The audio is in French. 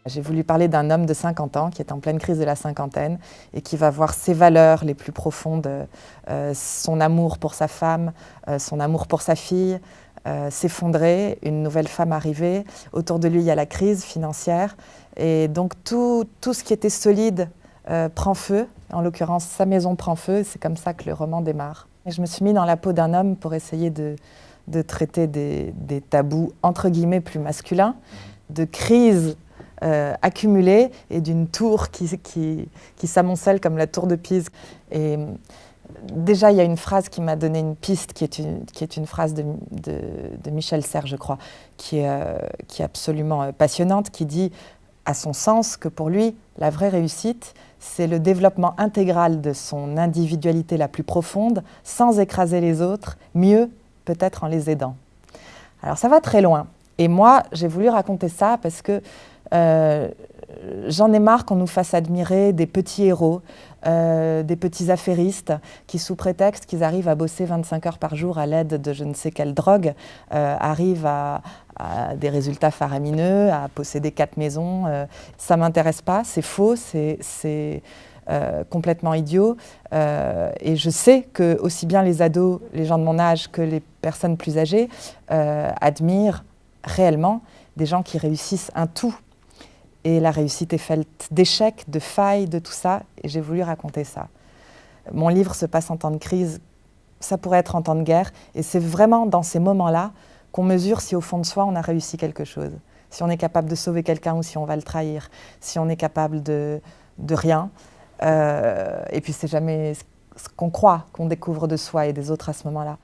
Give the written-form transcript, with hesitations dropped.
J'ai voulu parler d'un homme de 50 ans qui est en pleine crise de la cinquantaine et qui va voir ses valeurs les plus profondes, son amour pour sa femme, son amour pour sa fille, s'effondrer, une nouvelle femme arriver. Autour de lui, il y a la crise financière. Et donc tout ce qui était solide prend feu. En l'occurrence, sa maison prend feu. C'est comme ça que le roman démarre. Et je me suis mis dans la peau d'un homme pour essayer de traiter des tabous, entre guillemets, plus masculins, de crises accumulée et d'une tour qui s'amoncelle comme la tour de Pise. Et déjà, il y a une phrase qui m'a donné une piste, qui est une phrase de Michel Serres, je crois, qui est absolument passionnante, qui dit, à son sens, que pour lui, la vraie réussite, c'est le développement intégral de son individualité la plus profonde, sans écraser les autres, mieux peut-être en les aidant. Alors ça va très loin. Et moi, j'ai voulu raconter ça parce que j'en ai marre qu'on nous fasse admirer des petits héros, des petits affairistes qui, sous prétexte qu'ils arrivent à bosser 25 heures par jour à l'aide de je ne sais quelle drogue, arrivent à des résultats faramineux, à posséder 4 maisons. Ça ne m'intéresse pas, c'est faux, c'est complètement idiot. Et je sais que aussi bien les ados, les gens de mon âge, que les personnes plus âgées admirent réellement des gens qui réussissent un tout. Et la réussite est faite d'échecs, de failles, de tout ça. Et j'ai voulu raconter ça. Mon livre se passe en temps de crise. Ça pourrait être en temps de guerre. Et c'est vraiment dans ces moments-là qu'on mesure si au fond de soi, on a réussi quelque chose. Si on est capable de sauver quelqu'un ou si on va le trahir. Si on est capable de rien. Et puis c'est jamais ce qu'on croit qu'on découvre de soi et des autres à ce moment-là.